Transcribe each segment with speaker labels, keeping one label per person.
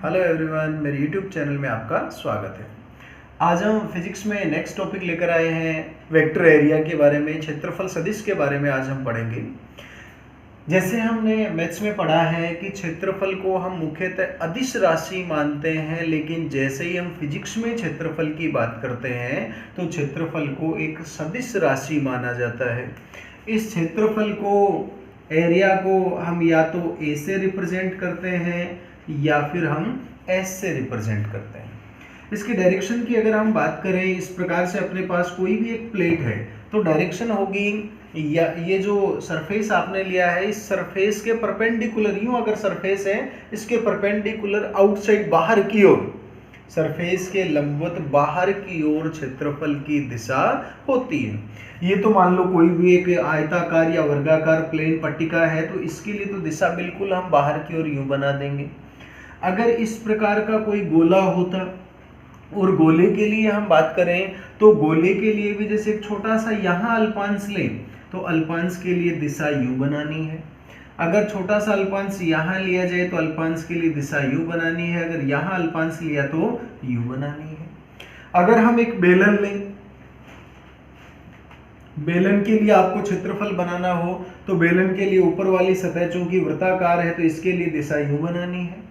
Speaker 1: Hello everyone, मेरे YouTube channel में आपका स्वागत है। आज हम फिजिक्स में नेक्स्ट टॉपिक लेकर आए हैं वेक्टर एरिया के बारे में, क्षेत्रफल सदिश के बारे में आज हम पढ़ेंगे। जैसे हमने मैथ्स में पढ़ा है कि क्षेत्रफल को हम मुख्यतः अदिश राशि मानते हैं, लेकिन जैसे ही हम फिजिक्स में क्षेत्रफल की बात करते हैं तो क्षेत्रफल को एक सदिश राशि माना जाता है। इस क्षेत्रफल को, एरिया को हम या तो ए से रिप्रेजेंट करते हैं या फिर हम एस से रिप्रेजेंट करते हैं। इसकी डायरेक्शन की अगर हम बात करें, इस प्रकार से अपने पास कोई भी एक प्लेट है तो डायरेक्शन होगी, या ये जो सरफेस आपने लिया है इस सरफेस के परपेंडिकुलर, यूं अगर सरफेस है इसके परपेंडिकुलर आउटसाइड बाहर की ओर, सरफेस के लंबवत बाहर की ओर क्षेत्रफल की दिशा होती है। ये तो मान लो कोई भी एक आयताकार या वर्गाकार प्लेन पट्टिका है तो इसके लिए तो दिशा बिल्कुल हम बाहर की ओर यूं बना देंगे। अगर इस प्रकार का कोई गोला होता और गोले के लिए हम बात करें तो गोले के लिए भी जैसे एक छोटा सा यहाँ अल्पांश लें तो अल्पांश के लिए दिशा यू बनानी है। अगर छोटा सा अल्पांश यहाँ लिया जाए तो अल्पांश के लिए दिशा यू बनानी है। अगर यहाँ अल्पांश लिया तो यू बनानी है। अगर हम एक बेलन लें, बेलन के लिए आपको क्षेत्रफल बनाना हो तो बेलन के लिए ऊपर वाली सतह चूंकि वृत्ताकार है तो इसके लिए दिशा यू बनानी है।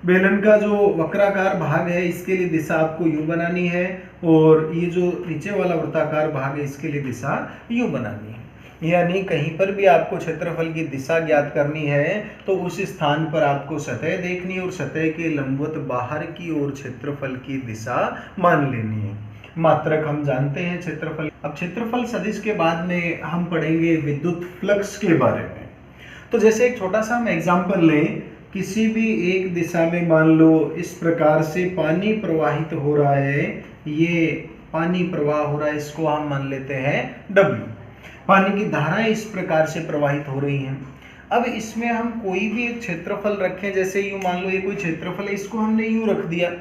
Speaker 1: बेलन का जो वक्राकार भाग है इसके लिए दिशा आपको यूं बनानी है, और ये जो नीचे वाला वृत्ताकार भाग है इसके लिए दिशा यूं बनानी है। यानी कहीं पर भी आपको क्षेत्रफल की दिशा ज्ञात करनी है तो उस स्थान पर आपको सतह देखनी है और सतह के लंबवत बाहर की ओर क्षेत्रफल की दिशा मान लेनी है। मात्रक हम जानते हैं क्षेत्रफल। अब क्षेत्रफल सदिश के बाद में हम पढ़ेंगे विद्युत फ्लक्स के बारे में। तो जैसे एक छोटा सा हम एग्जाम्पल लें, किसी भी एक दिशा में मान लो इस प्रकार से पानी प्रवाहित हो रहा है, ये पानी प्रवाह हो रहा है, इसको हम मान लेते हैं W। पानी की धाराएं इस प्रकार से प्रवाहित हो रही हैं। अब इसमें हम कोई भी एक क्षेत्रफल रखें, जैसे यूं मान लो ये कोई क्षेत्रफल है, इसको हमने यूं रख दिया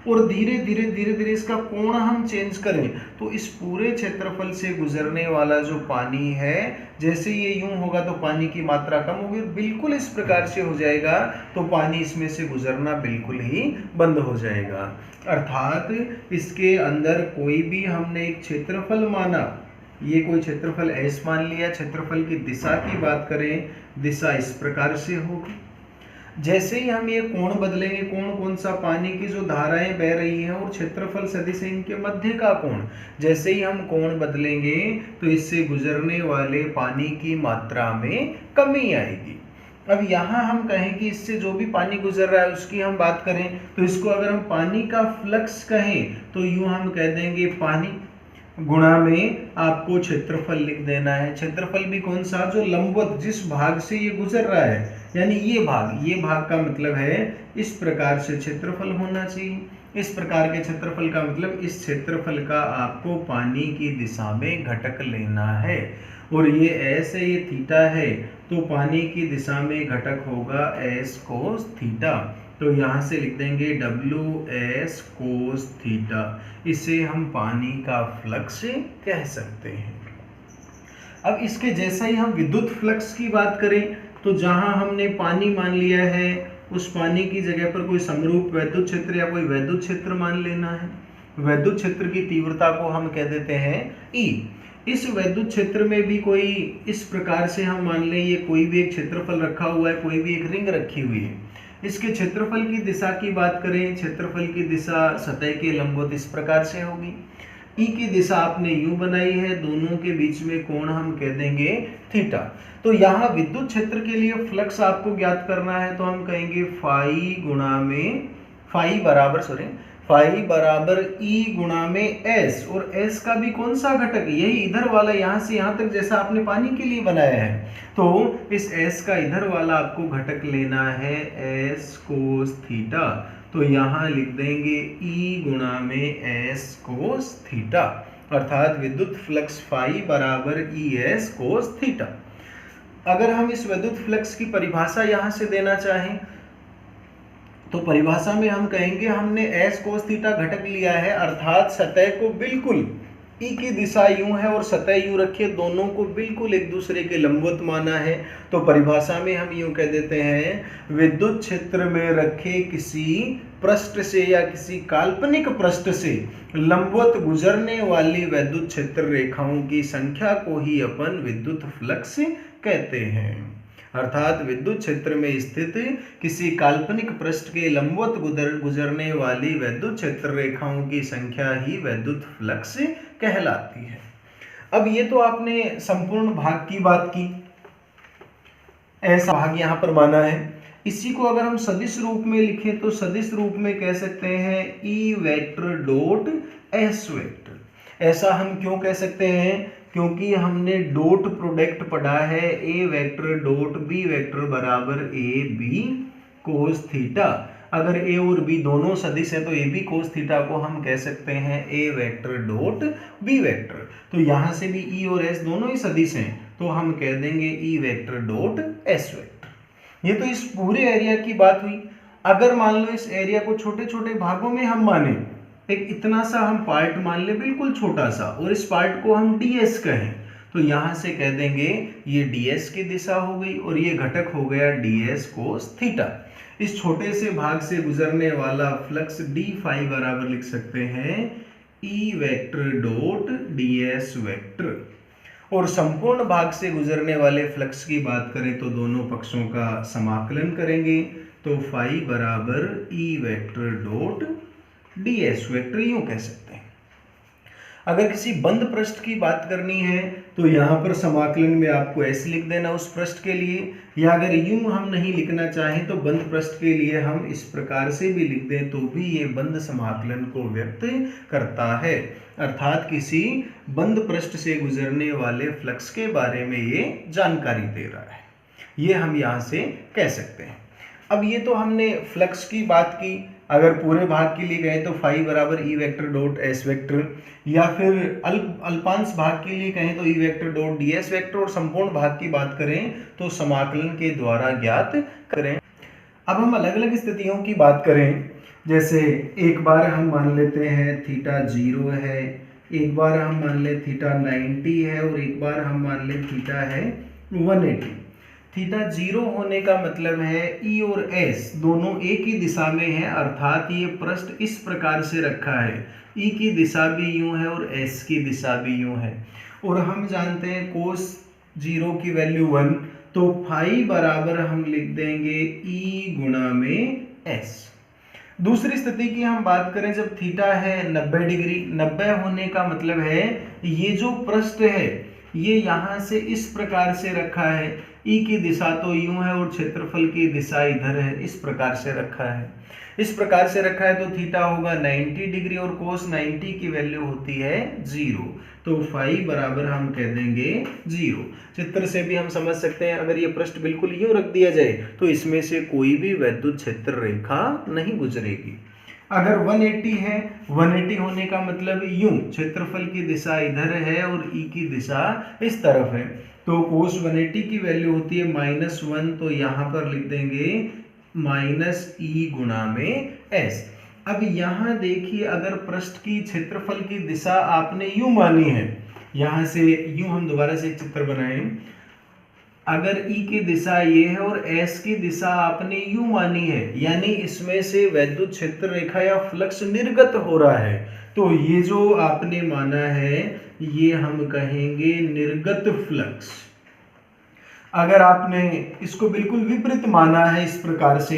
Speaker 1: और धीरे धीरे इसका कोण हम चेंज करें तो इस पूरे क्षेत्रफल से गुजरने वाला जो पानी है, जैसे ये यूं होगा तो पानी की मात्रा कम होगी, बिल्कुल इस प्रकार से हो जाएगा तो पानी इसमें से गुजरना बिल्कुल ही बंद हो जाएगा। अर्थात इसके अंदर कोई भी हमने एक क्षेत्रफल माना, ये कोई क्षेत्रफल एस मान लिया, क्षेत्रफल की दिशा की बात करें, दिशा इस प्रकार से होगी। जैसे ही हम ये कोण बदलेंगे, कोण कौन सा, पानी की जो धाराएं बह रही हैं और क्षेत्रफल सदिश है इनके मध्य का कोण, जैसे ही हम कोण बदलेंगे तो इससे गुजरने वाले पानी की मात्रा में कमी आएगी। अब यहाँ हम कहें कि इससे जो भी पानी गुजर रहा है उसकी हम बात करें तो इसको अगर हम पानी का फ्लक्स कहें तो यूं हम कह देंगे पानी गुणा में आपको क्षेत्रफल लिख देना है। क्षेत्रफल भी कौन सा, जो लंबवत जिस भाग से ये गुजर रहा है, यानी ये भाग का मतलब है इस प्रकार से क्षेत्रफल होना चाहिए। इस प्रकार के क्षेत्रफल का मतलब इस क्षेत्रफल का आपको पानी की दिशा में घटक लेना है। और ये एस है, ये थीटा है, तो पानी की दिशा में घटक होगा एस कोस थीटा। तो यहाँ से लिख देंगे डब्ल्यू एस कोस थीटा। इसे हम पानी का फ्लक्स कह सकते हैं। अब इसके जैसा ही हम विद्युत फ्लक्स की बात करें तो जहाँ हमने पानी मान लिया है उस पानी की जगह पर कोई समरूप वैद्युत क्षेत्र या कोई वैद्युत क्षेत्र मान लेना है। वैद्युत क्षेत्र की तीव्रता को हम कह देते हैं E। इस वैद्युत क्षेत्र में भी कोई इस प्रकार से हम मान लें, ये कोई भी एक क्षेत्रफल रखा हुआ है, कोई भी एक रिंग रखी हुई है। इसके क्षेत्रफल की दिशा की बात करें, क्षेत्रफल की दिशा सतह के लंबवत इस प्रकार से होगी। ई की दिशा आपने यूं बनाई है, दोनों के बीच में कोण हम कह देंगे थीटा। तो यहाँ विद्युत क्षेत्र के लिए फ्लक्स आपको ज्ञात करना है तो हम कहेंगे फाई बराबर ई गुणा में एस, और एस का भी कौन सा घटक, यही इधर वाला, यहाँ से यहाँ तक जैसा आपने पानी के लिए बनाया है तो इस एस का इधर वाला आपको घटक लेना है एस कोस थीटा। तो यहाँ लिख देंगे ई गुणा में एस कोस थीटा, अर्थात विद्युत फ्लक्स फाई बराबर ई एस कोस थीटा। अगर हम इस विद्युत फ्लक्स की परिभाषा यहाँ से देना चाहें तो परिभाषा में हम कहेंगे हमने एस कोस थीटा घटक लिया है, अर्थात सतह को बिल्कुल ई की दिशा यूं है और सतह यूं रखिए, दोनों को बिल्कुल एक दूसरे के लंबवत माना है। तो परिभाषा में हम यूं कह देते हैं, विद्युत क्षेत्र में रखे किसी पृष्ठ से या किसी काल्पनिक पृष्ठ से लंबवत गुजरने वाली विद्युत क्षेत्र रेखाओं की संख्या को ही अपन विद्युत फ्लक्स कहते हैं। अर्थात विद्युत क्षेत्र में स्थित किसी काल्पनिक पृष्ठ के लंबवत गुजरने वाली विद्युत क्षेत्र रेखाओं की संख्या ही विद्युत फ्लक्स कहलाती है। अब ये तो आपने संपूर्ण भाग की बात की, ऐसा भाग यहाँ पर माना है। इसी को अगर हम सदिश रूप में लिखें तो सदिश रूप में कह सकते हैं E vector dot S vector. ऐसा हम क्यों कह सकते हैं? क्योंकि हमने डॉट प्रोडक्ट पढ़ा है, ए वेक्टर डॉट बी वेक्टर बराबर ए बी कोस थीटा। अगर ए और बी दोनों सदिश है तो ए बी कोस थीटा को हम कह सकते हैं ए वेक्टर डॉट बी वेक्टर। तो यहाँ से भी ई और एस दोनों ही सदिश हैं, तो हम कह देंगे E vector dot S vector. ये तो इस पूरे एरिया की बात हुई। अगर मान लो इस एरिया को छोटे छोटे भागों में हम माने, एक इतना सा हम पार्ट मान ले, बिल्कुल छोटा सा, और इस पार्ट को हम ds कहें, तो यहां से कह देंगे ये ds की दिशा हो गई और ये घटक हो गया ds कोस थीटा। इस छोटे से भाग से गुजरने वाला फ्लक्स d फाई बराबर लिख सकते हैं E vector dot ds vector. और संपूर्ण भाग से गुजरने वाले फ्लक्स की बात करें तो दोनों पक्षों का समाकलन करेंगे, तो फाई बराबर E vector dot ds vector यूं कह सकते हैं। अगर किसी बंद पृष्ठ की बात करनी है तो यहाँ पर समाकलन में आपको ऐसे लिख देना उस पृष्ठ के लिए, या अगर यूं हम नहीं लिखना चाहें तो बंद पृष्ठ के लिए हम इस प्रकार से भी लिख दें तो भी ये बंद समाकलन को व्यक्त करता है। अर्थात किसी बंद पृष्ठ से गुजरने वाले फ्लक्स के बारे में ये जानकारी दे रहा है, ये हम यहाँ से कह सकते हैं। अब ये तो हमने फ्लक्स की बात की। अगर पूरे भाग के लिए कहें तो फाई बराबर E vector dot S vector, या फिर अल्पांश भाग के लिए कहें तो E vector dot ds vector, और संपूर्ण भाग की बात करें तो समाकलन के द्वारा ज्ञात करें। अब हम अलग अलग स्थितियों की बात करें, जैसे एक बार हम मान लेते हैं थीटा 0 है, एक बार हम मान ले थीटा 90 है, और एक बार हम मान ले थीटा है 180। थीटा 0 होने का मतलब है ई और एस दोनों एक ही दिशा में है, अर्थात ये पृष्ठ इस प्रकार से रखा है, ई की दिशा भी यूं है और एस की दिशा भी यूं है। और हम जानते हैं कोस 0 की वैल्यू 1, तो फाई बराबर हम लिख देंगे ई गुणा में एस। दूसरी स्थिति की हम बात करें, जब थीटा है 90 डिग्री, 90 होने का मतलब है ये जो पृष्ठ है ये यहाँ से इस प्रकार से रखा है, ई की दिशा तो यूं है और क्षेत्रफल की दिशा इधर है, इस प्रकार से रखा है। इस प्रकार से रखा है तो थीटा होगा 90 डिग्री और कोस 90 की वैल्यू होती है 0, तो फाई बराबर हम कह देंगे 0। चित्र से भी हम समझ सकते हैं, अगर ये पृष्ठ बिल्कुल यूं रख दिया जाए तो इसमें से कोई भी विद्युत क्षेत्र रेखा नहीं गुजरेगी। अगर 180 है, 180 होने का मतलब यूं, क्षेत्रफल की दिशा इधर है और ई की दिशा इस तरफ है, तो कोस 180 की वैल्यू होती है -1, तो यहाँ पर लिख देंगे -e गुणा में s। अब यहाँ देखिए, अगर पृष्ठ की क्षेत्रफल की दिशा आपने यूं मानी है, यहाँ से यूं हम दोबारा से एक चित्र बनाएं, अगर ई की दिशा ये है और एस की दिशा आपने यूं मानी है, यानी इसमें से वैद्युत क्षेत्र रेखा या फ्लक्स निर्गत हो रहा है, तो ये जो आपने माना है ये हम कहेंगे निर्गत फ्लक्स। अगर आपने इसको बिल्कुल विपरीत माना है, इस प्रकार से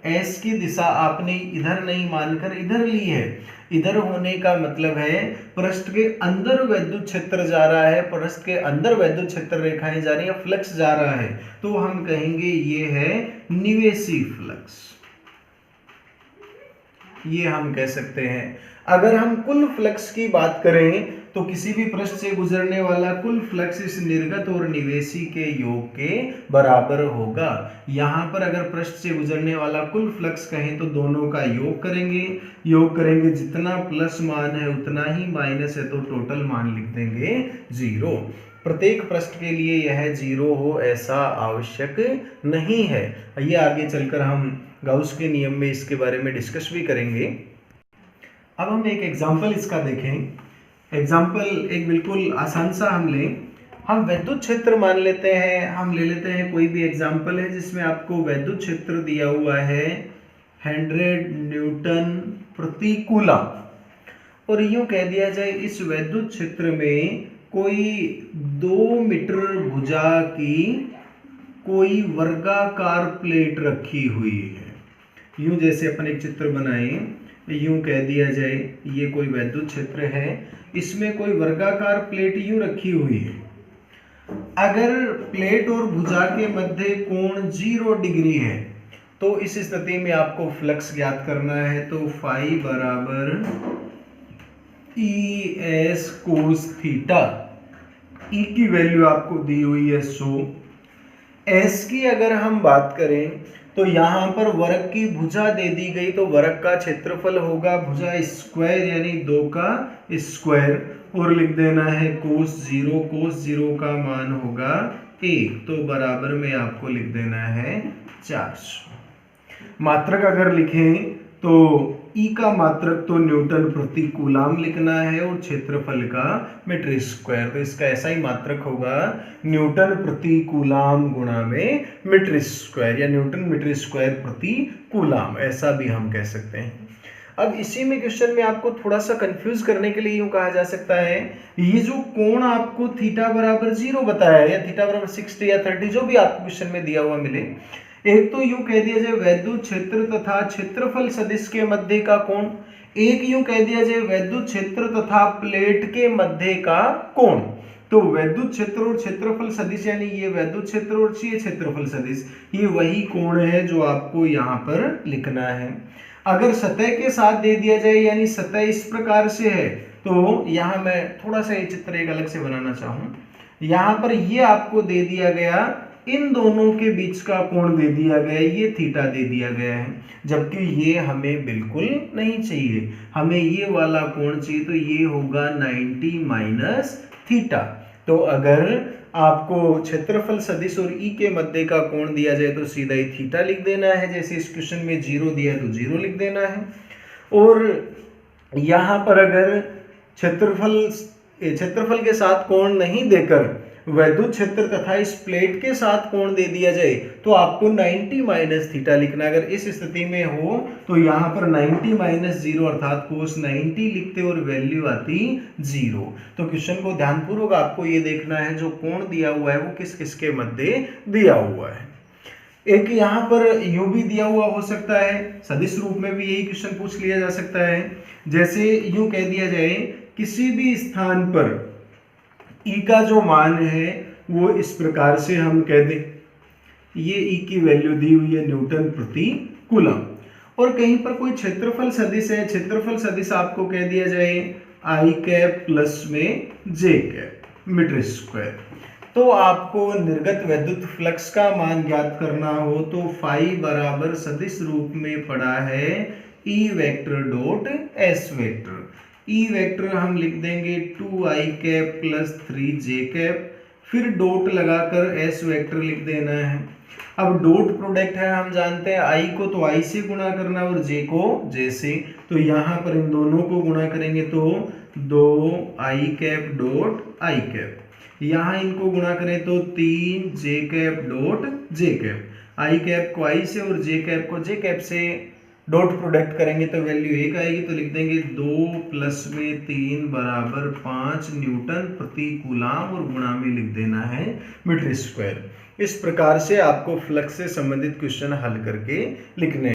Speaker 1: एस की दिशा आपने इधर नहीं मानकर इधर ली है, इधर होने का मतलब है पृष्ठ के अंदर वैद्युत क्षेत्र जा रहा है, पृष्ठ के अंदर वैद्युत क्षेत्र रेखाएं जा रही है, फ्लक्स जा रहा है, तो हम कहेंगे ये है निवेशी फ्लक्स, ये हम कह सकते हैं। अगर हम कुल फ्लक्स की बात करें तो किसी भी पृष्ठ से गुजरने वाला कुल फ्लक्स इस निर्गत और निवेशी के योग के बराबर होगा। यहाँ पर अगर पृष्ठ से गुजरने वाला कुल फ्लक्स कहें तो दोनों का योग करेंगे, जितना प्लस मान है उतना ही माइनस है, तो टोटल मान लिख देंगे 0। प्रत्येक पृष्ठ के लिए यह 0 हो ऐसा आवश्यक नहीं है, ये आगे चलकर हम गाउस के नियम में इसके बारे में डिस्कस भी करेंगे। अब हम एक एग्जाम्पल इसका देखें। एग्जाम्पल एक बिल्कुल आसान सा हम लें, हम विद्युत क्षेत्र मान लेते हैं, हम ले लेते हैं कोई भी एग्जाम्पल है जिसमें आपको विद्युत क्षेत्र दिया हुआ है 100 न्यूटन प्रति कूलम और यूं कह दिया जाए इस विद्युत क्षेत्र में कोई 2 मीटर भुजा की कोई वर्गाकार प्लेट रखी हुई है। यूं जैसे अपन एक चित्र बनाए, यूं कह दिया जाए ये कोई विद्युत क्षेत्र है, इसमें कोई वर्गाकार प्लेट यूं रखी हुई है। अगर प्लेट और भुजा के मध्य कोण 0 डिग्री है तो इस स्थिति में आपको फ्लक्स ज्ञात करना है। तो फाई बराबर ई एस कोस थीटा, ई की वैल्यू आपको दी हुई है 100। एस की अगर हम बात करें तो यहां पर वर्ग की भुजा दे दी गई, तो वर्ग का क्षेत्रफल होगा भुजा स्क्वायर यानी 2 का स्क्वायर और लिख देना है कोस 0 का मान होगा 1, तो बराबर में आपको लिख देना है 400। मात्रक अगर लिखें तो ई का मात्रक तो न्यूटन प्रति कूलाम लिखना है और क्षेत्रफल का मीटर स्क्वायर, तो इसका ऐसा ही मात्रक होगा न्यूटन प्रति कूलाम गुणा में मीटर स्क्वायर या न्यूटन मीटर स्क्वायर प्रति कूलाम, ऐसा भी हम कह सकते हैं। अब इसी में क्वेश्चन में आपको थोड़ा सा कंफ्यूज करने के लिए यूं कहा जा सकता है, ये जो कोण आपको थीटा बराबर 0 बताया है या थीटा बराबर 60 या 30 जो भी आपको क्वेश्चन में दिया हुआ मिले, एक तो यूं कह दिया जाए विद्युत क्षेत्र तथा क्षेत्रफल सदिश के मध्य का कोण, एक यूं कह दिया जाए विद्युत क्षेत्र तथा प्लेट के मध्य का कोण। तो विद्युत क्षेत्र और क्षेत्रफल सदिश यानी ये विद्युत क्षेत्र और ये क्षेत्रफल सदिश, ये वही कोण है जो आपको यहाँ पर लिखना है। अगर सतह के साथ दे दिया जाए यानी सतह इस प्रकार से है, तो यहाँ मैं थोड़ा सा ये चित्र एक अलग से बनाना चाहूँ। यहाँ पर ये आपको दे दिया गया, इन दोनों के बीच का कोण दे दिया गया, ये थीटा दे दिया गया है, जबकि ये हमें बिल्कुल नहीं चाहिए, हमें ये वाला कोण चाहिए, तो ये होगा 90 माइनस थीटा। तो अगर आपको क्षेत्रफल सदिश और ई के मध्य का कोण दिया जाए तो सीधा ही थीटा लिख देना है, जैसे इस क्वेश्चन में 0 दिया है तो 0 लिख देना है। और यहाँ पर अगर क्षेत्रफल के साथ कोण नहीं देकर विद्युत क्षेत्र तथा इस प्लेट के साथ कोण दे दिया जाए तो आपको 90 माइनस थीटा लिखना। अगर इस स्थिति में हो तो यहाँ पर 90 माइनस 0 अर्थात कोस 90 लिखते और वैल्यू आती 0। तो क्वेश्चन को ध्यानपूर्वक आपको ये देखना है जो कोण दिया हुआ है वो किस किस के मध्य दिया हुआ है। एक यहाँ पर यूं भी दिया हुआ हो सकता है, सदिश रूप में भी यही क्वेश्चन पूछ लिया जा सकता है। जैसे यूं कह दिया जाए किसी भी स्थान पर ई का जो मान है वो इस प्रकार से हम कह दें, ये ई की वैल्यू दी हुई है न्यूटन प्रति कूलम, और कहीं पर कोई क्षेत्रफल सदिश है, क्षेत्रफल सदिश आपको कह दिया जाए आई कैप प्लस में जे कैप मीटर स्क्वायर, तो आपको निर्गत विद्युत फ्लक्स का मान ज्ञात करना हो तो फाई बराबर सदिश रूप में पड़ा है E vector dot S vector. E vector हम लिख देंगे 2i cap plus 3j cap, फिर डॉट लगाकर एस वेक्टर लिख देना है। अब डॉट प्रोडक्ट है, हम जानते हैं i को तो i से गुणा करना और j को j से, तो यहाँ पर इन दोनों को गुणा करेंगे तो 2i cap dot i cap, यहाँ इनको गुणा करें तो 3j cap dot j cap, i cap को i से और j कैप को j कैप से डॉट प्रोडक्ट करेंगे तो वैल्यू 1 आएगी, तो लिख देंगे 2 प्लस में 3 बराबर 5 न्यूटन प्रति कूलाम और गुणा में लिख देना है मीटर स्क्वायर। इस प्रकार से आपको फ्लक्स से संबंधित क्वेश्चन हल करके लिखने